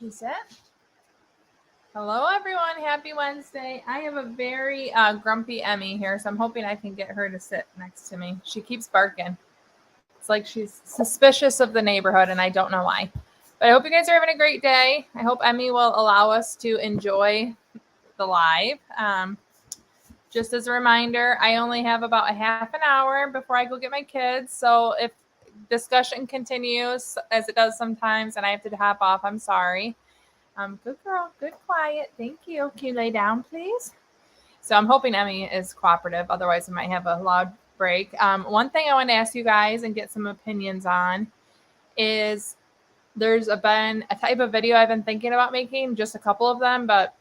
Is it? Hello, everyone. Happy Wednesday. I have a very grumpy Emmy here, so I'm hoping I can get her to sit next to me. She keeps barking. It's like she's suspicious of the neighborhood, and I don't know why. But I hope you guys are having a great day. I hope Emmy will allow us to enjoy the live. Just as a reminder, I only have about a half an hour before I go get my kids. So if discussion continues, as it does sometimes, and I have to hop off, I'm sorry. Good girl, good quiet. Thank you. Can you lay down, please? So I'm hoping Emmy is cooperative. Otherwise, I might have a loud break. One thing I want to ask you guys and get some opinions on is there's been a type of video I've been thinking about making, just a couple of them, but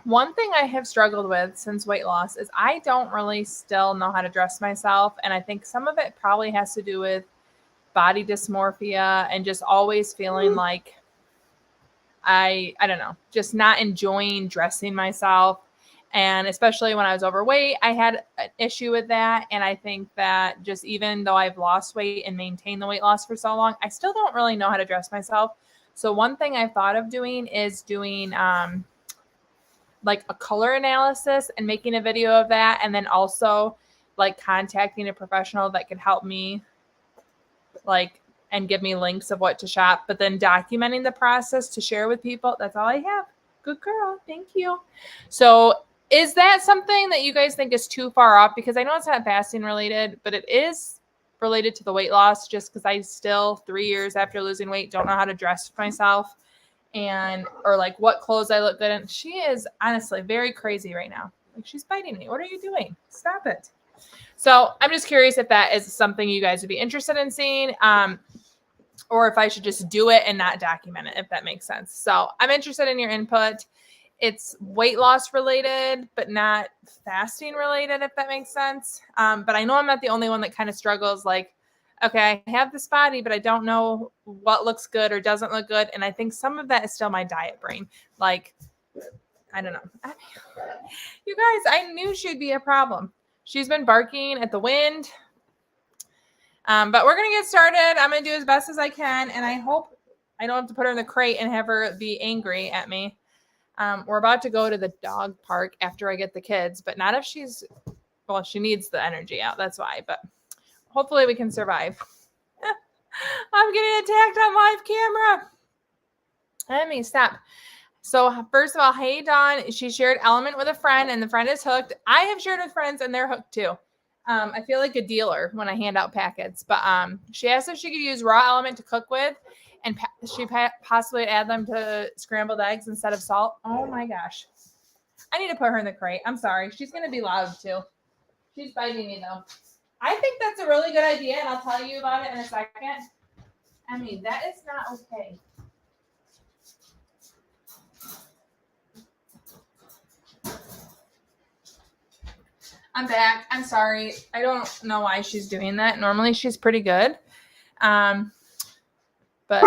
one thing I have struggled with since weight loss is I don't really still know how to dress myself. And I think some of it probably has to do with body dysmorphia and just always feeling like I don't know, just not enjoying dressing myself. And especially when I was overweight, I had an issue with that. And I think that just even though I've lost weight and maintained the weight loss for so long, I still don't really know how to dress myself. So one thing I've thought of doing is doing like a color analysis and making a video of that. And then also like contacting a professional that could help me like and give me links of what to shop, but then documenting the process to share with people. That's all I have. Good girl. Thank you. So is that something that you guys think is too far off? Because I know it's not fasting related, but it is related to the weight loss just because I still 3 years after losing weight don't know how to dress myself and or like what clothes I look good in. She is honestly very crazy right now. Like she's biting me. What are you doing? Stop it. So I'm just curious if that is something you guys would be interested in seeing. Or if I should just do it and not document it, if that makes sense. So I'm interested in your input. It's weight loss related, but not fasting related, if that makes sense. But I know I'm not the only one that kind of struggles like, okay, I have this body, but I don't know what looks good or doesn't look good. And I think some of that is still my diet brain. Like, I don't know. You guys, I knew she'd be a problem. She's been barking at the wind. But we're going to get started. I'm going to do as best as I can. And I hope I don't have to put her in the crate and have her be angry at me. We're about to go to the dog park after I get the kids, but not if she's, well, she needs the energy out. That's why, but hopefully we can survive. I'm getting attacked on live camera. Emmy, stop. So first of all, hey, Dawn, she shared Element with a friend and the friend is hooked. I have shared with friends and they're hooked too. I feel like a dealer when I hand out packets, but she asked if she could use raw Element to cook with and she possibly add them to scrambled eggs instead of salt. Oh my gosh. I need to put her in the crate. I'm sorry. She's going to be loud too. She's biting me though. I think that's a really good idea and I'll tell you about it in a second. I mean, that is not okay. I'm back. I'm sorry. I don't know why she's doing that. Normally she's pretty good. But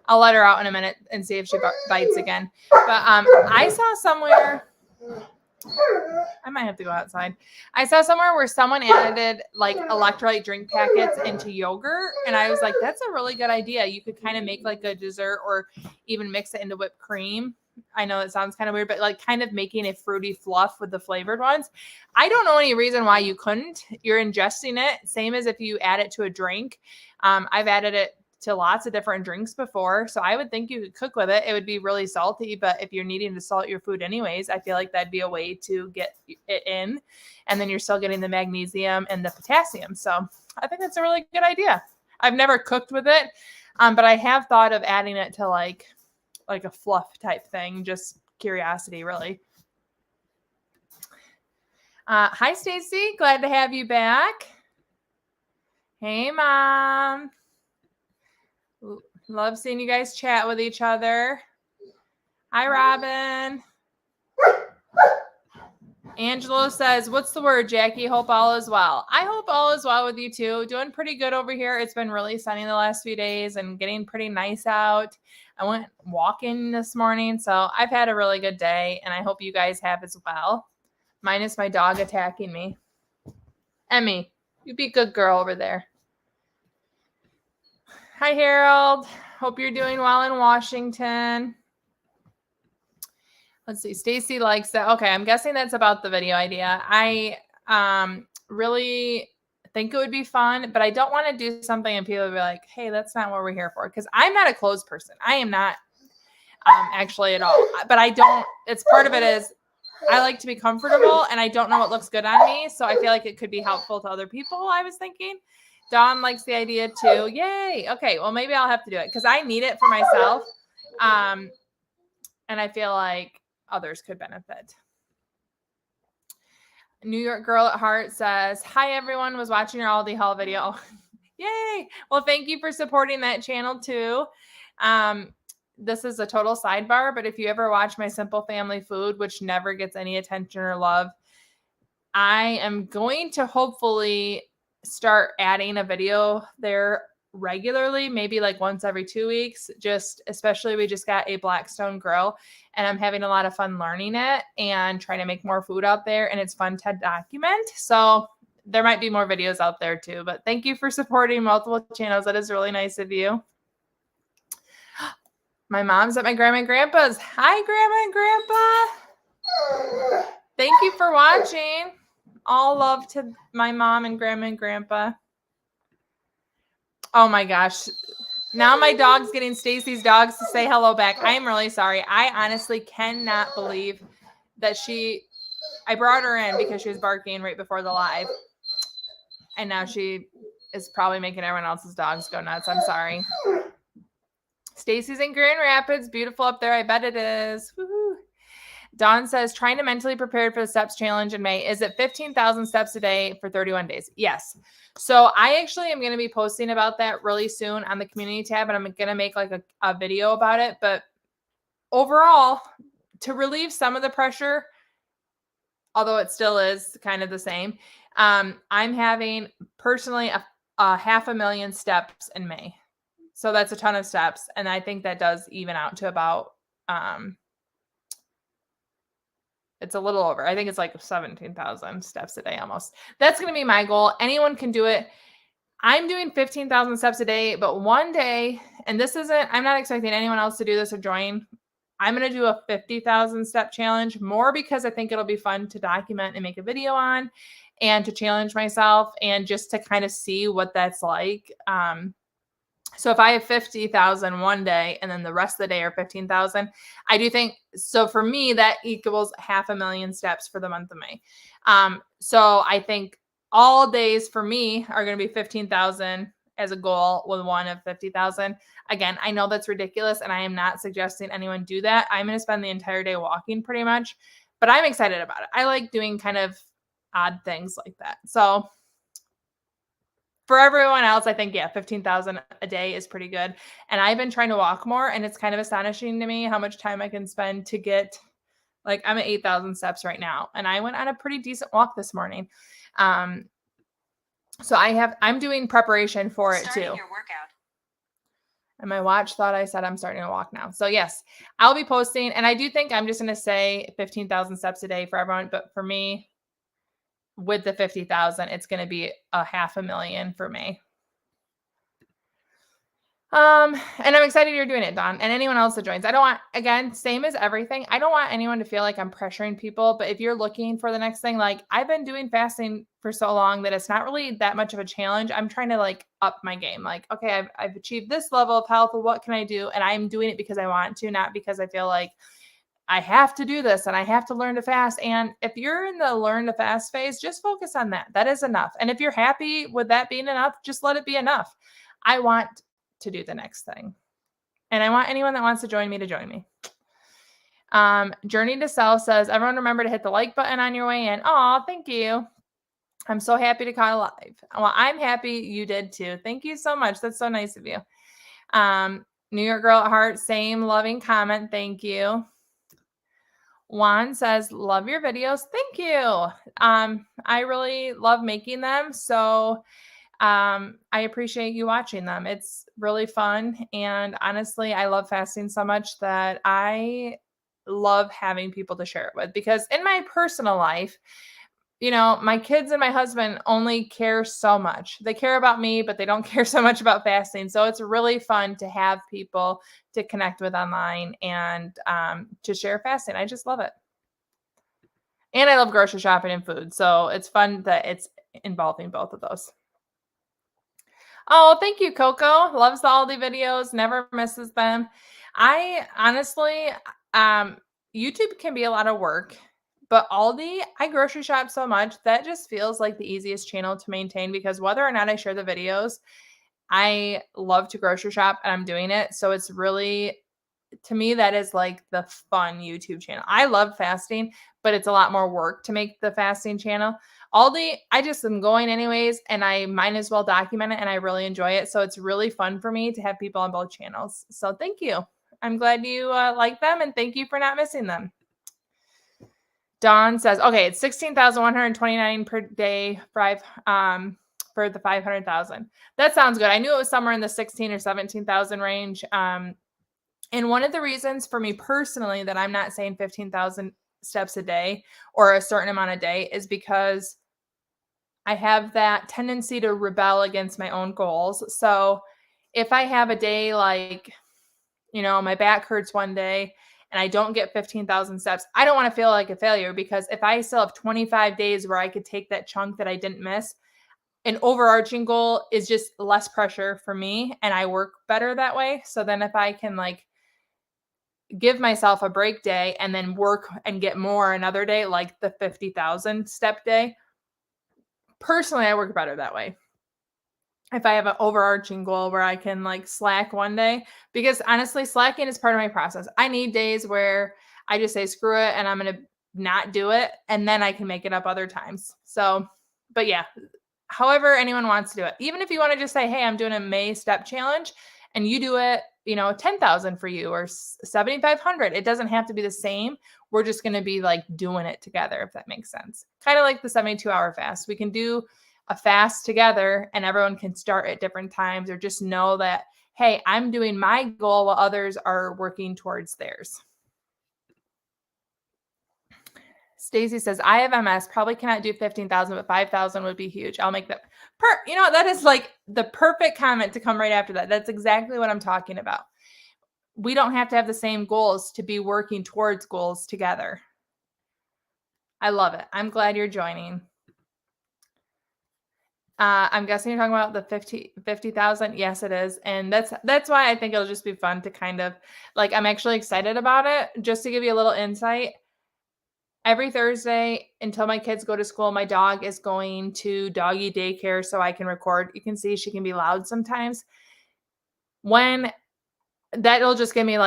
I'll let her out in a minute and see if she bites again. But I saw somewhere, I might have to go outside. I saw somewhere where someone added like electrolyte drink packets into yogurt. And I was like, that's a really good idea. You could kind of make like a dessert or even mix it into whipped cream. I know it sounds kind of weird, but like kind of making a fruity fluff with the flavored ones. I don't know any reason why you couldn't. You're ingesting it. Same as if you add it to a drink. I've added it to lots of different drinks before. So I would think you could cook with it. It would be really salty, but if you're needing to salt your food anyways, I feel like that'd be a way to get it in. And then you're still getting the magnesium and the potassium. So I think that's a really good idea. I've never cooked with it, but I have thought of adding it to like a fluff type thing. Just curiosity, really. Hi, Stacy. Glad to have you back. Hey, Mom. Love seeing you guys chat with each other. Hi, Robin. Angelo says, what's the word, Jackie? Hope all is well. I hope all is well with you too. Doing pretty good over here. It's been really sunny the last few days and getting pretty nice out. I went walking this morning, so I've had a really good day, and I hope you guys have as well. Minus my dog attacking me. Emmy, you be a good girl over there. Hi, Harold. Hope you're doing well in Washington. Let's see. Stacy likes that. Okay, I'm guessing that's about the video idea. I really think it would be fun, but I don't want to do something and people will be like, hey, that's not what we're here for. Because I'm not a clothes person. I am not actually at all. But I don't, it's part of it is I like to be comfortable and I don't know what looks good on me. So I feel like it could be helpful to other people, I was thinking. Dawn likes the idea too. Yay. Okay, well, maybe I'll have to do it because I need it for myself. And I feel like others could benefit. New York Girl at Heart says, hi, everyone. Was watching your Aldi haul video. Yay. Well, thank you for supporting that channel too. This is a total sidebar, but if you ever watch my Simple Family Food, which never gets any attention or love, I am going to hopefully start adding a video there regularly, maybe like once every 2 weeks, especially we just got a Blackstone grill and I'm having a lot of fun learning it and trying to make more food out there, and it's fun to document. So there might be more videos out there too, but thank you for supporting multiple channels. That is really nice of you. My mom's at my grandma and grandpa's. Hi, grandma and grandpa. Thank you for watching. All love to my mom and grandma and grandpa. Oh my gosh. Now my dog's getting Stacy's dogs to say hello back. I am really sorry. I honestly cannot believe that I brought her in because she was barking right before the live. And now she is probably making everyone else's dogs go nuts. I'm sorry. Stacy's in Grand Rapids. Beautiful up there. I bet it is. Woo-hoo. Dawn says, trying to mentally prepare for the steps challenge in May. Is it 15,000 steps a day for 31 days? Yes. So I actually am going to be posting about that really soon on the community tab, and I'm going to make like a video about it. But overall, to relieve some of the pressure, although it still is kind of the same, I'm having personally a 500,000 steps in May. So that's a ton of steps. And I think that does even out to about, it's a little over. I think it's like 17,000 steps a day almost. That's going to be my goal. Anyone can do it. I'm doing 15,000 steps a day, but one day, and I'm not expecting anyone else to do this or join. I'm going to do a 50,000 step challenge more because I think it'll be fun to document and make a video on and to challenge myself and just to kind of see what that's like. So if I have 50,000 one day and then the rest of the day are 15,000, I do think, so for me, that equals 500,000 steps for the month of May. So I think all days for me are going to be 15,000 as a goal with one of 50,000. Again, I know that's ridiculous and I am not suggesting anyone do that. I'm going to spend the entire day walking pretty much, but I'm excited about it. I like doing kind of odd things like that. So for everyone else, I think, yeah, 15,000 a day is pretty good. And I've been trying to walk more, and it's kind of astonishing to me how much time I can spend to get, like, I'm at 8,000 steps right now. And I went on a pretty decent walk this morning. So I'm doing preparation for it too. Your workout. And my watch thought I said I'm starting to walk now. So yes, I'll be posting. And I do think I'm just going to say 15,000 steps a day for everyone. But for me, with the 50,000, it's going to be 500,000 for me. And I'm excited you're doing it, Dawn, and anyone else that joins. I don't want, again, same as everything. I don't want anyone to feel like I'm pressuring people, but if you're looking for the next thing, like I've been doing fasting for so long that it's not really that much of a challenge. I'm trying to like up my game. Like, okay, I've achieved this level of health. Well, what can I do? And I'm doing it because I want to, not because I feel like I have to do this and I have to learn to fast. And if you're in the learn to fast phase, just focus on that. That is enough. And if you're happy with that being enough, just let it be enough. I want to do the next thing. And I want anyone that wants to join me to join me. Journey to Sell says, everyone remember to hit the like button on your way in. Oh, thank you. I'm so happy to call live. Well, I'm happy you did too. Thank you so much. That's so nice of you. New York Girl at Heart, same loving comment. Thank you. Juan says, love your videos. Thank you. I really love making them. So I appreciate you watching them. It's really fun. And honestly, I love fasting so much that I love having people to share it with, because in my personal life, my kids and my husband only care so much. They care about me, but they don't care so much about fasting. So it's really fun to have people to connect with online and to share fasting. I just love it. And I love grocery shopping and food. So it's fun that it's involving both of those. Oh, thank you, Coco. Loves the Aldi videos, never misses them. I honestly, um, YouTube can be a lot of work, but Aldi, I grocery shop so much that just feels like the easiest channel to maintain because whether or not I share the videos, I love to grocery shop and I'm doing it. So it's really, to me, that is like the fun YouTube channel. I love fasting, but it's a lot more work to make the fasting channel. Aldi, I just am going anyways, and I might as well document it, and I really enjoy it. So it's really fun for me to have people on both channels. So thank you. I'm glad you like them, and thank you for not missing them. Dawn says, okay, it's 16,129 per day for the 500,000. That sounds good. I knew it was somewhere in the 16 or 17,000 range. And one of the reasons for me personally that I'm not saying 15,000 steps a day or a certain amount a day is because I have that tendency to rebel against my own goals. So if I have a day like, my back hurts one day and I don't get 15,000 steps, I don't want to feel like a failure because if I still have 25 days where I could take that chunk that I didn't miss, an overarching goal is just less pressure for me and I work better that way. So then if I can give myself a break day and then work and get more another day, like the 50,000 step day, personally, I work better that way. If I have an overarching goal where I can slack one day, because honestly, slacking is part of my process. I need days where I just say, screw it, and I'm going to not do it. And then I can make it up other times. So, but yeah, however anyone wants to do it. Even if you want to just say, hey, I'm doing a May step challenge and you do it, 10,000 for you or 7,500. It doesn't have to be the same. We're just going to be doing it together, if that makes sense. Kind of like the 72-hour fast. We can do a fast together and everyone can start at different times or just know that, hey, I'm doing my goal while others are working towards theirs. Stacy says, I have MS, probably cannot do 15,000, but 5,000 would be huge. I'll make that. That is the perfect comment to come right after that. That's exactly what I'm talking about. We don't have to have the same goals to be working towards goals together. I love it. I'm glad you're joining. I'm guessing you're talking about the 50,000. Yes, it is. And that's why I think it'll just be fun to kind of I'm actually excited about it. Just to give you a little insight. Every Thursday until my kids go to school, my dog is going to doggy daycare so I can record. You can see she can be loud sometimes. When that'll just give me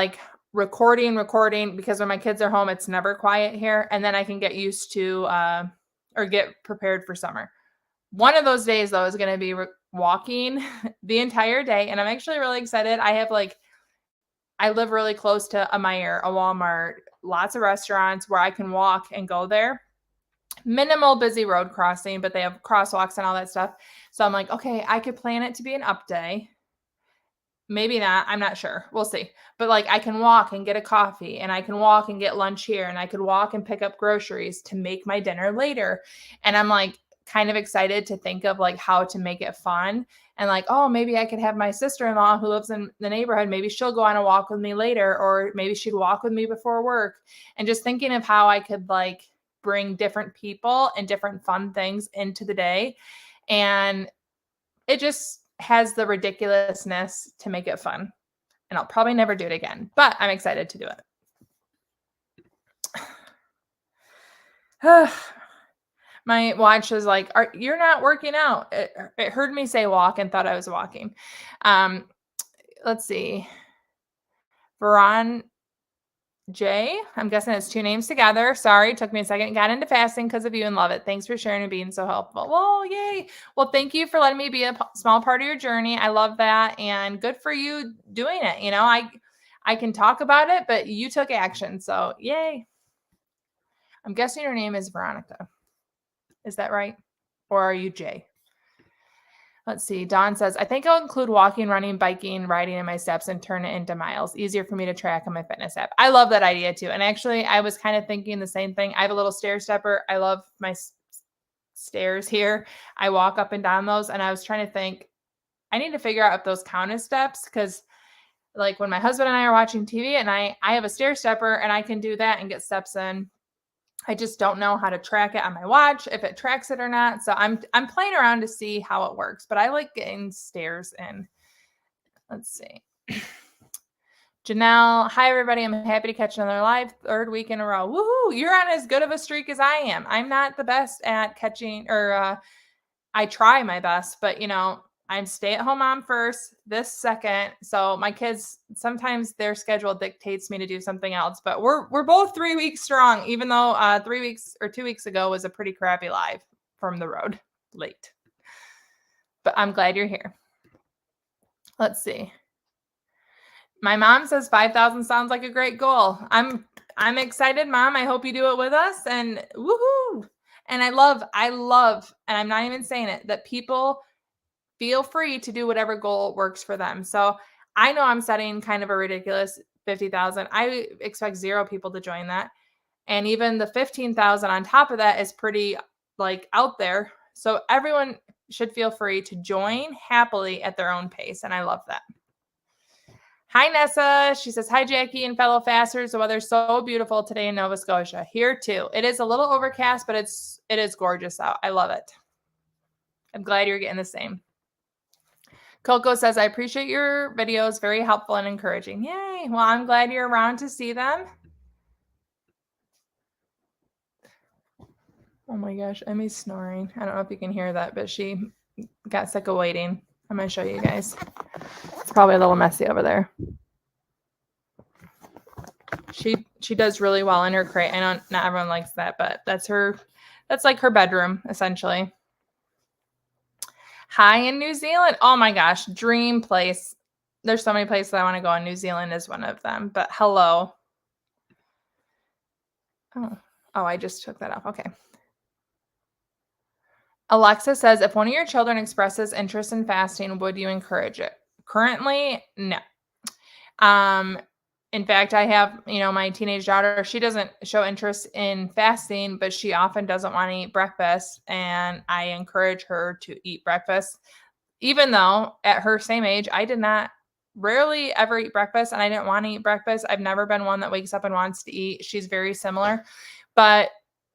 recording because when my kids are home, it's never quiet here. And then I can get used to or get prepared for summer. One of those days, though, is going to be walking the entire day. And I'm actually really excited. I have I live really close to a Meijer, a Walmart, lots of restaurants where I can walk and go there. Minimal busy road crossing, but they have crosswalks and all that stuff. So I'm okay, I could plan it to be an up day. Maybe not. I'm not sure. We'll see. But I can walk and get a coffee and I can walk and get lunch here and I could walk and pick up groceries to make my dinner later. And I'm kind of excited to think of how to make it fun and oh, maybe I could have my sister-in-law who lives in the neighborhood. Maybe she'll go on a walk with me later, or maybe she'd walk with me before work. And just thinking of how I could bring different people and different fun things into the day. And it just has the ridiculousness to make it fun. And I'll probably never do it again, but I'm excited to do it. My watch is you're not working out. It heard me say walk and thought I was walking. Let's see. Veron J. I'm guessing it's two names together. Sorry, took me a second. Got into fasting because of you and love it. Thanks for sharing and being so helpful. Well, yay. Well, thank you for letting me be a small part of your journey. I love that. And good for you doing it. I can talk about it, but you took action. So yay. I'm guessing your name is Veronica. Is that right? Or are you Jay? Let's see. Dawn says, I think I'll include walking, running, biking, riding in my steps and turn it into miles. Easier for me to track on my fitness app. I love that idea too. And actually, I was kind of thinking the same thing. I have a little stair stepper. I love my stairs here. I walk up and down those, and I was trying to think, I need to figure out if those count as steps, because like when my husband and I are watching TV and I have a stair stepper and I can do that and get steps in. I just don't know how to track it on my watch, if it tracks it or not. So I'm playing around to see how it works, but I like getting stairs in. Let's see. Janelle, hi everybody. I'm happy to catch another live, third week in a row. Woohoo! You're on as good of a streak as I am. I'm not the best at catching, or I try my best, but I'm stay-at-home mom first, this second. So my kids, sometimes their schedule dictates me to do something else, but we're both 3 weeks strong, even though 3 weeks or 2 weeks ago was a pretty crappy live from the road late. But I'm glad you're here. Let's see. My mom says 5,000 sounds like a great goal. I'm excited, Mom. I hope you do it with us, and woohoo. And I love, and I'm not even saying it, that people feel free to do whatever goal works for them. So I know I'm setting kind of a ridiculous 50,000. I expect 0 people to join that. And even the 15,000 on top of that is pretty like out there. So everyone should feel free to join happily at their own pace. And I love that. Hi, Nessa. She says, hi, Jackie and fellow fasters. The weather's so beautiful today in Nova Scotia. Here too. It is a little overcast, but it is gorgeous out. I love it. I'm glad you're getting the same. Coco says, I appreciate your videos. Very helpful and encouraging. Yay. Well, I'm glad you're around to see them. Oh my gosh, Emmy's snoring. I don't know if you can hear that, but she got sick of waiting. I'm going to show you guys. It's probably a little messy over there. She does really well in her crate. I know not everyone likes that, but that's like her bedroom, essentially. Hi in New Zealand. Oh my gosh, dream place. There's so many places I want to go, and New Zealand is one of them. But hello. Oh, I just took that off. Okay. Alexa says, if one of your children expresses interest in fasting, would you encourage it? Currently, no. In fact, I have, my teenage daughter, she doesn't show interest in fasting, but she often doesn't want to eat breakfast. And I encourage her to eat breakfast, even though at her same age, I did not rarely ever eat breakfast, and I didn't want to eat breakfast. I've never been one that wakes up and wants to eat. She's very similar, but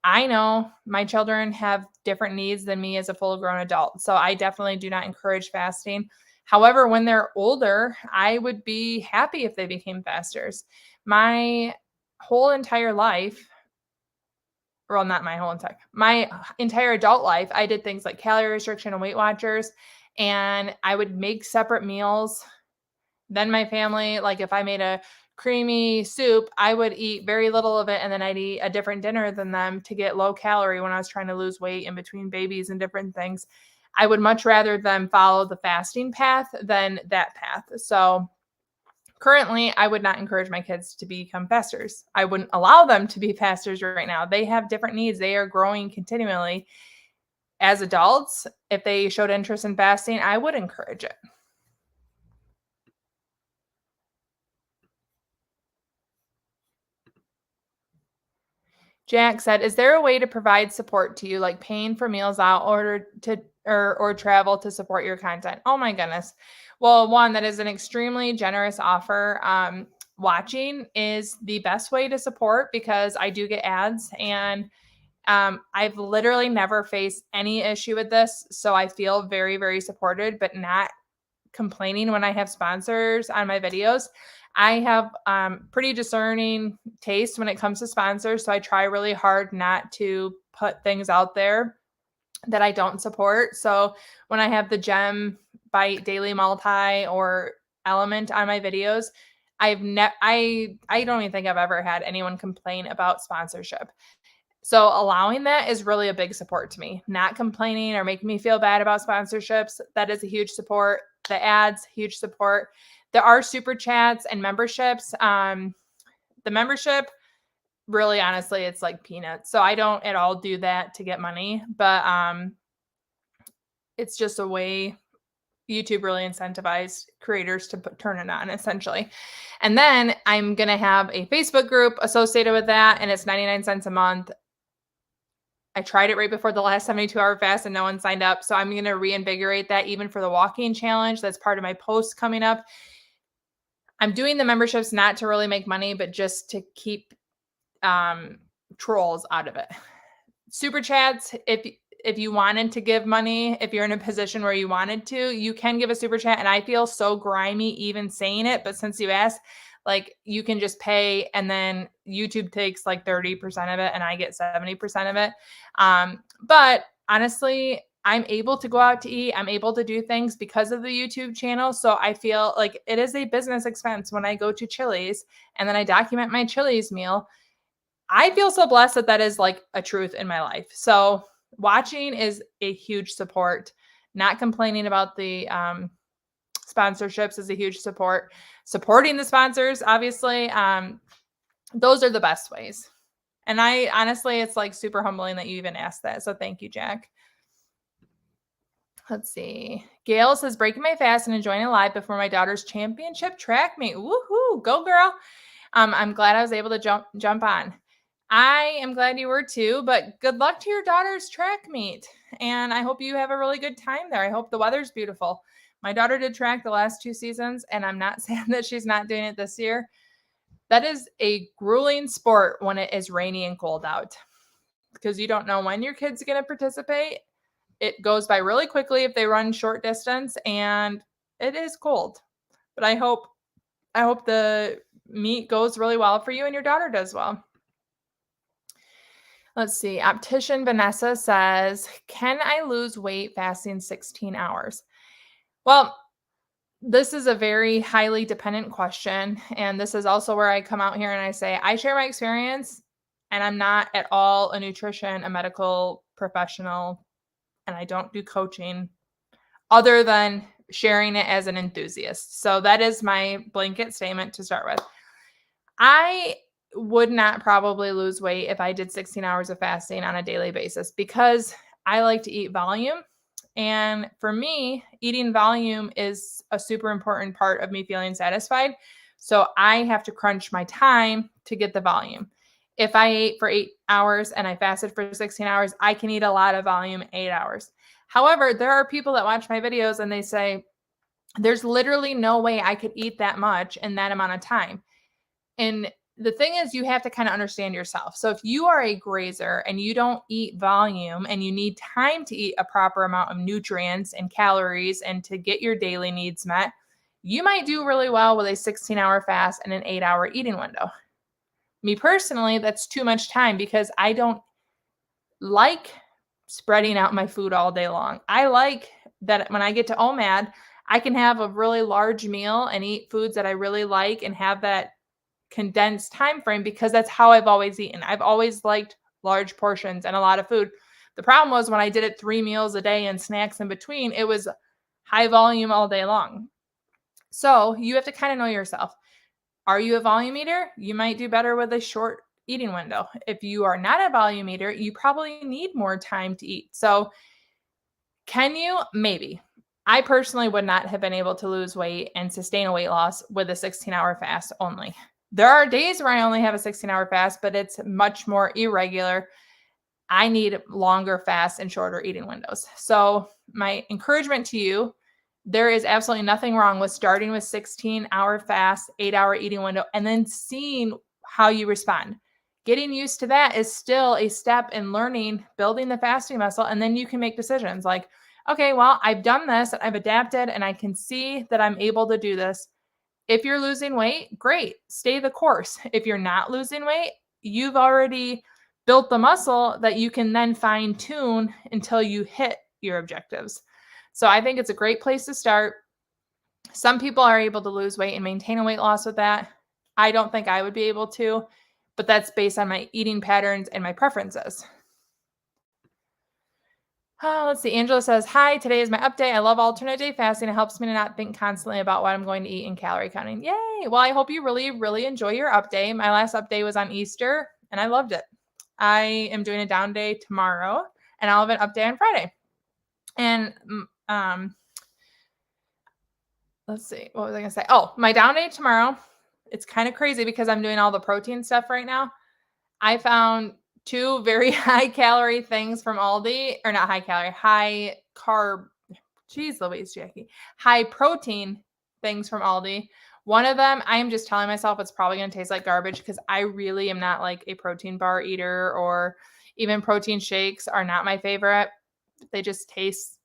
I know my children have different needs than me as a full-grown adult. So I definitely do not encourage fasting. However, when they're older, I would be happy if they became fasters. My whole entire life, well, not my whole entire adult life, I did things like calorie restriction and Weight Watchers, and I would make separate meals. Then my family, like if I made a creamy soup, I would eat very little of it, and then I'd eat a different dinner than them to get low calorie when I was trying to lose weight in between babies and different things. I would much rather them follow the fasting path than that path. So currently, I would not encourage my kids to become fasters. I wouldn't allow them to be fasters right now. They have different needs. They are growing continually. As adults, if they showed interest in fasting, I would encourage it. Jack said, is there a way to provide support to you, like paying for meals out or travel to support your content? Oh my goodness. Well, one, that is an extremely generous offer. Watching is the best way to support because I do get ads, and I've literally never faced any issue with this. So I feel very, very supported, but not complaining when I have sponsors on my videos. I have pretty discerning taste when it comes to sponsors, so I try really hard not to put things out there that I don't support. So when I have the Gem Bite Daily Multi or Element on my videos, I don't even think I've ever had anyone complain about sponsorship. So allowing that is really a big support to me. Not complaining or making me feel bad about sponsorships, that is a huge support. The ads, huge support. There are super chats and memberships. The membership, really honestly, it's like peanuts. So I don't at all do that to get money, but it's just a way YouTube really incentivized creators to turn it on, essentially. And then I'm going to have a Facebook group associated with that, and it's 99 cents a month. I tried it right before the last 72-hour fast and no one signed up. So I'm going to reinvigorate that even for the walking challenge. That's part of my post coming up. I'm doing the memberships not to really make money, but just to keep trolls out of it. Super chats, if you wanted to give money, if you're in a position where you wanted to, you can give a super chat. And I feel so grimy even saying it, but since you asked, like, you can just pay and then YouTube takes like 30% of it and I get 70% of it. But honestly, I'm able to go out to eat. I'm able to do things because of the YouTube channel. So I feel like it is a business expense when I go to Chili's and then I document my Chili's meal. I feel so blessed that that is like a truth in my life. So watching is a huge support. Not complaining about the sponsorships is a huge support. Supporting the sponsors, obviously, those are the best ways. And I honestly, it's like super humbling that you even asked that. So thank you, Jack. Let's see. Gail says, breaking my fast and enjoying it live before my daughter's championship track meet. Woohoo, go girl. I'm glad I was able to jump on. I am glad you were too, but good luck to your daughter's track meet. And I hope you have a really good time there. I hope the weather's beautiful. My daughter did track the last 2 seasons, and I'm not sad that she's not doing it this year. That is a grueling sport when it is rainy and cold out because you don't know when your kid's going to participate. It goes by really quickly if they run short distance, and it is cold. But I hope the meet goes really well for you and your daughter does well. Let's see. Optician Vanessa says, can I lose weight fasting 16 hours? Well, this is a very highly dependent question. And this is also where I come out here and I say, I share my experience and I'm not at all a nutrition, a medical professional, and I don't do coaching other than sharing it as an enthusiast. So that is my blanket statement to start with. I would not probably lose weight if I did 16 hours of fasting on a daily basis because I like to eat volume. And for me, eating volume is a super important part of me feeling satisfied. So I have to crunch my time to get the volume. If I ate for 8 hours and I fasted for 16 hours, I can eat a lot of volume in 8 hours. However, there are people that watch my videos and they say, there's literally no way I could eat that much in that amount of time. And the thing is, you have to kind of understand yourself. So if you are a grazer and you don't eat volume and you need time to eat a proper amount of nutrients and calories and to get your daily needs met, you might do really well with a 16-hour fast and an 8-hour eating window. Me personally, that's too much time because I don't like spreading out my food all day long. I like that when I get to OMAD, I can have a really large meal and eat foods that I really like and have that condensed time frame because that's how I've always eaten. I've always liked large portions and a lot of food. The problem was when I did it 3 meals a day and snacks in between, it was high volume all day long. So you have to kind of know yourself. Are you a volume eater? You might do better with a short eating window. If you are not a volume eater, you probably need more time to eat. So can you? Maybe. I personally would not have been able to lose weight and sustain a weight loss with a 16-hour fast only. There are days where I only have a 16-hour fast, but it's much more irregular. I need longer fasts and shorter eating windows. So my encouragement to you, there is absolutely nothing wrong with starting with 16-hour fast, 8-hour eating window, and then seeing how you respond. Getting used to that is still a step in learning, building the fasting muscle, and then you can make decisions like, okay, well, I've done this, I've adapted, and I can see that I'm able to do this. If you're losing weight, great, stay the course. If you're not losing weight, you've already built the muscle that you can then fine tune until you hit your objectives. So I think it's a great place to start. Some people are able to lose weight and maintain a weight loss with that. I don't think I would be able to, but that's based on my eating patterns and my preferences. Let's see. Angela says, hi, today is my update. I love alternate day fasting. It helps me to not think constantly about what I'm going to eat and calorie counting. Yay. Well, I hope you really, really enjoy your update. My last update was on Easter and I loved it. I am doing a down day tomorrow and I'll have an update on Friday. And let's see. What was I going to say? Oh, my down day tomorrow. It's kind of crazy because I'm doing all the protein stuff right now. I found two very high calorie things from Aldi, or not high calorie, high carb. Jeez Louise, Jackie. High protein things from Aldi. One of them, I am just telling myself it's probably going to taste like garbage because I really am not like a protein bar eater, or even protein shakes are not my favorite. They just taste,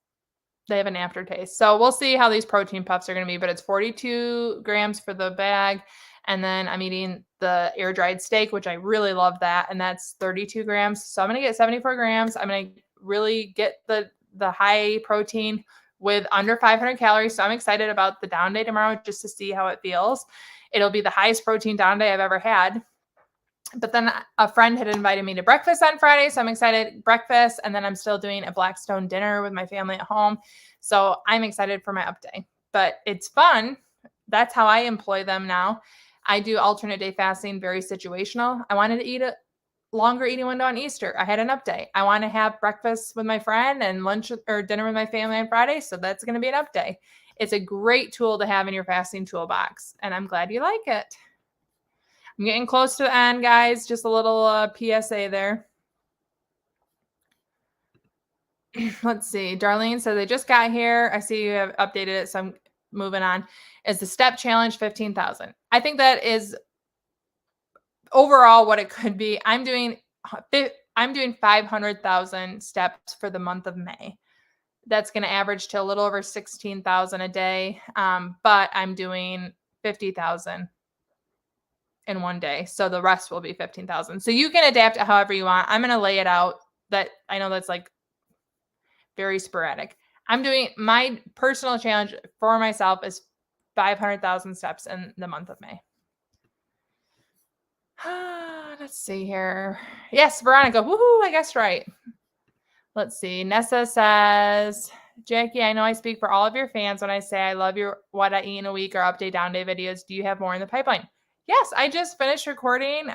they have an aftertaste. So we'll see how these protein puffs are going to be, but it's 42 grams for the bag. And then I'm eating the air dried steak, which I really love that. And that's 32 grams. So I'm going to get 74 grams. I'm going to really get the high protein with under 500 calories. So I'm excited about the down day tomorrow just to see how it feels. It'll be the highest protein down day I've ever had. But then a friend had invited me to breakfast on Friday. So I'm excited, breakfast. And then I'm still doing a Blackstone dinner with my family at home. So I'm excited for my up day, but it's fun. That's how I employ them now. I do alternate day fasting, very situational. I wanted to eat a longer eating window on Easter. I had an up day. I want to have breakfast with my friend and lunch or dinner with my family on Friday. So that's going to be an up day. It's a great tool to have in your fasting toolbox. And I'm glad you like it. I'm getting close to the end, guys. Just a little PSA there. Let's see. Darlene says, they just got here. I see you have updated it, so I'm moving on. Is the step challenge 15,000? I think that is overall what it could be. I'm doing 500,000 steps for the month of May. That's going to average to a little over 16,000 a day. But I'm doing 50,000 in one day. So the rest will be 15,000. So you can adapt it however you want. I'm going to lay it out. That I know that's like very sporadic. I'm doing my personal challenge for myself is 500,000 steps in the month of May. Let's see here. Yes, Veronica. Woohoo, I guessed right. Let's see. Nessa says, Jackie, I know I speak for all of your fans when I say I love your what I eat in a week or update down day videos. Do you have more in the pipeline? Yes, I just finished recording.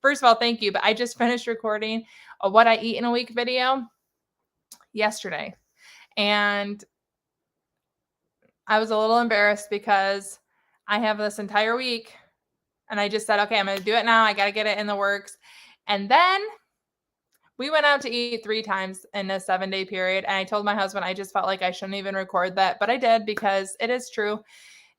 First of all, thank you. But I just finished recording a what I eat in a week video yesterday. And I was a little embarrassed because I have this entire week and I just said, okay, I'm going to do it now. I got to get it in the works. And then we went out to eat 3 times in a 7-day period. And I told my husband, I just felt like I shouldn't even record that, but I did because it is true.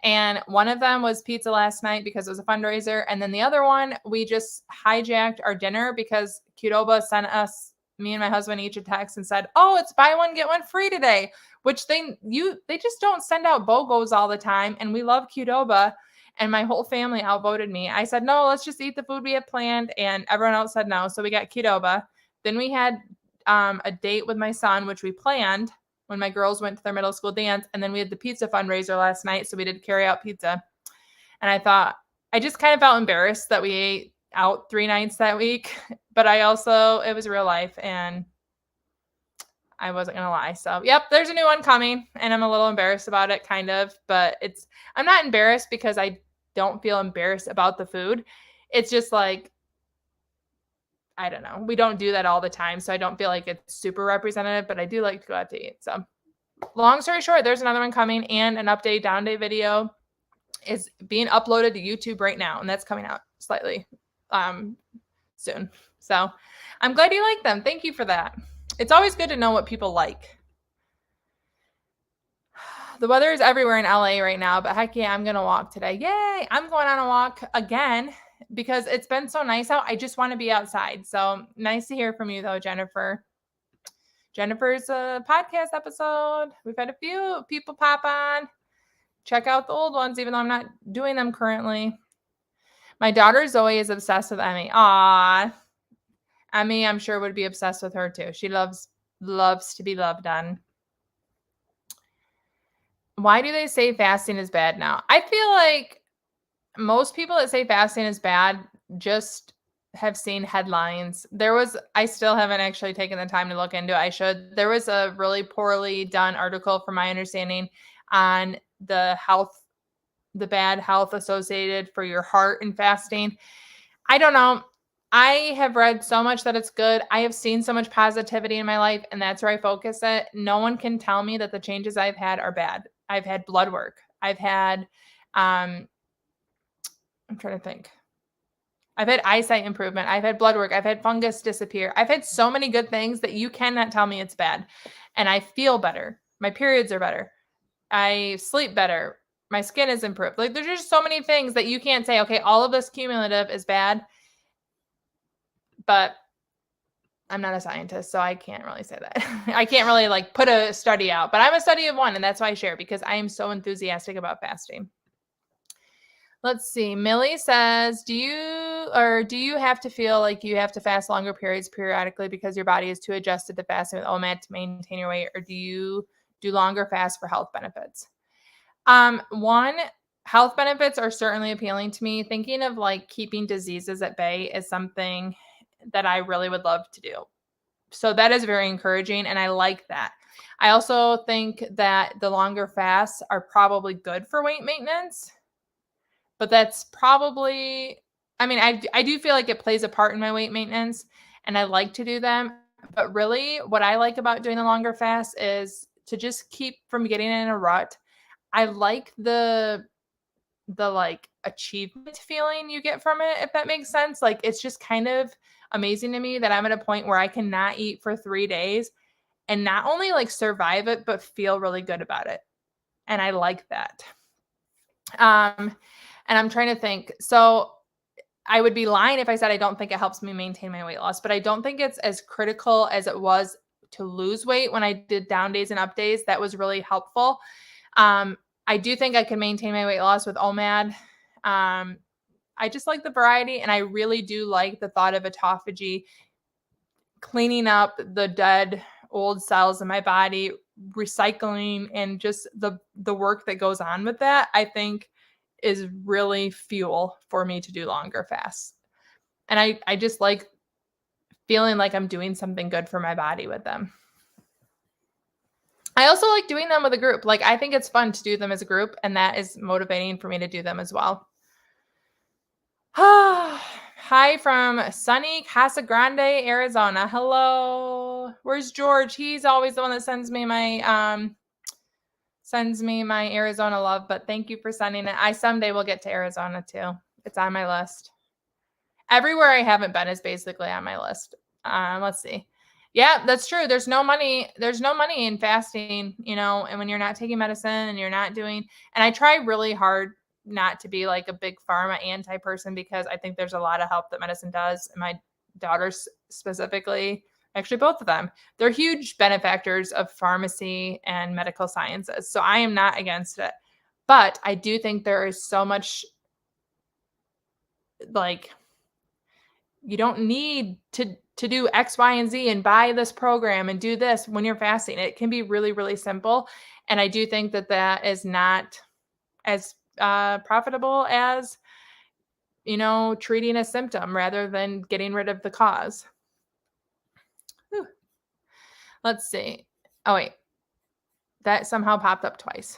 And one of them was pizza last night because it was a fundraiser. And then the other one, we just hijacked our dinner because Qdoba sent us, me and my husband, each a text and said, oh, it's buy one, get one free today, which they just don't send out BOGOs all the time. And we love Qdoba. And my whole family outvoted me. I said, no, let's just eat the food we had planned. And everyone else said no. So we got Qdoba. Then we had a date with my son, which we planned when my girls went to their middle school dance. And then we had the pizza fundraiser last night. So we did carry out pizza. And I thought, I just kind of felt embarrassed that we ate out 3 nights that week. But it was real life and I wasn't going to lie. So, yep, there's a new one coming and I'm a little embarrassed about it, kind of. But I'm not embarrassed because I don't feel embarrassed about the food. It's just like, I don't know. We don't do that all the time. So I don't feel like it's super representative, but I do like to go out to eat. So long story short, there's another one coming and an update down day video is being uploaded to YouTube right now. And that's coming out slightly soon. So I'm glad you like them. Thank you for that. It's always good to know what people like. The weather is everywhere in LA right now, but heck yeah, I'm going to walk today. Yay. I'm going on a walk again because it's been so nice out. I just want to be outside. So nice to hear from you though, Jennifer. Jennifer's podcast episode. We've had a few people pop on. Check out the old ones, even though I'm not doing them currently. My daughter Zoe is obsessed with Emmy. Aww. Emmy, I'm sure, would be obsessed with her too. She loves to be loved on. Why do they say fasting is bad now? I feel like most people that say fasting is bad just have seen headlines. I still haven't actually taken the time to look into it. I should. There was a really poorly done article, from my understanding, on the bad health associated for your heart in fasting. I don't know. I have read so much that it's good. I have seen so much positivity in my life, and that's where I focus it. No one can tell me that the changes I've had are bad. I've had blood work. I've had, I'm trying to think. I've had eyesight improvement. I've had blood work. I've had fungus disappear. I've had so many good things that you cannot tell me it's bad. And I feel better. My periods are better. I sleep better. My skin is improved. Like there's just so many things that you can't say, okay, all of this cumulative is bad. But I'm not a scientist, so I can't really say that. I can't really like put a study out, but I'm a study of one, and that's why I share, because I am so enthusiastic about fasting. Let's see. Millie says, do you have to feel like you have to fast longer periods periodically because your body is too adjusted to fasting with OMAD to maintain your weight, or do you do longer fasts for health benefits? One, health benefits are certainly appealing to me. Thinking of like keeping diseases at bay is something that I really would love to do. So that is very encouraging, and I like that. I also think that the longer fasts are probably good for weight maintenance, but that's probably, I mean, I do feel like it plays a part in my weight maintenance, and I like to do them. But really, what I like about doing the longer fast is to just keep from getting in a rut. I like the like achievement feeling you get from it, if that makes sense. Like it's just kind of amazing to me that I'm at a point where I cannot eat for 3 days and not only like survive it, but feel really good about it. And I like that. And I'm trying to think. So I would be lying if I said I don't think it helps me maintain my weight loss, but I don't think it's as critical as it was to lose weight when I did down days and up days. That was really helpful. I do think I can maintain my weight loss with OMAD. I just like the variety, and I really do like the thought of autophagy cleaning up the dead old cells in my body, recycling, and just the work that goes on with that, I think is really fuel for me to do longer fasts. And I just like feeling like I'm doing something good for my body with them. I also like doing them with a group. Like I think it's fun to do them as a group, and that is motivating for me to do them as well. Hi from sunny Casa Grande, Arizona. Hello. Where's George? He's always the one that sends me my Arizona love, but thank you for sending it. I someday will get to Arizona too. It's on my list. Everywhere I haven't been is basically on my list. Let's see. Yeah, that's true. There's no money in fasting, and when you're not taking medicine and you're not doing, and I try really hard not to be like a big pharma anti person, because I think there's a lot of help that medicine does. And my daughters specifically, actually both of them, they're huge benefactors of pharmacy and medical sciences. So I am not against it. But I do think there is so much, like, you don't need to do X, Y, and Z and buy this program and do this when you're fasting. It can be really, really simple. And I do think that that is not as profitable as, treating a symptom rather than getting rid of the cause. Whew. Let's see. Oh, wait. That somehow popped up twice.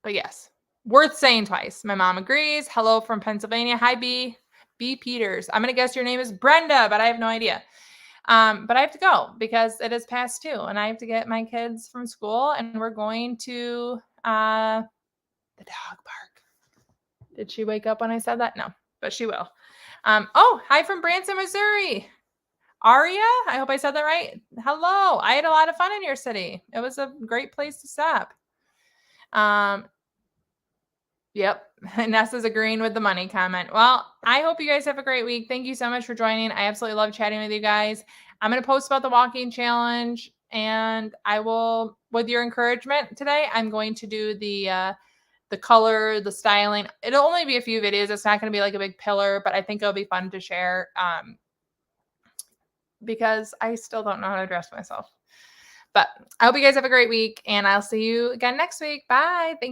But yes, worth saying twice. My mom agrees. Hello from Pennsylvania. Hi, B. B. Peters. I'm going to guess your name is Brenda, but I have no idea. But I have to go because it is past 2 and I have to get my kids from school, and we're going to the dog park. Did she wake up when I said that? No, but she will. Oh, hi from Branson, Missouri. Aria, I hope I said that right. Hello. I had a lot of fun in your city. It was a great place to stop. Yep. Nessa's agreeing with the money comment. Well, I hope you guys have a great week. Thank you so much for joining. I absolutely love chatting with you guys. I'm going to post about the walking challenge, and I will, with your encouragement today, I'm going to do the color, the styling. It'll only be a few videos. It's not going to be like a big pillar, but I think it'll be fun to share because I still don't know how to dress myself. But I hope you guys have a great week, and I'll see you again next week. Bye. Thank you.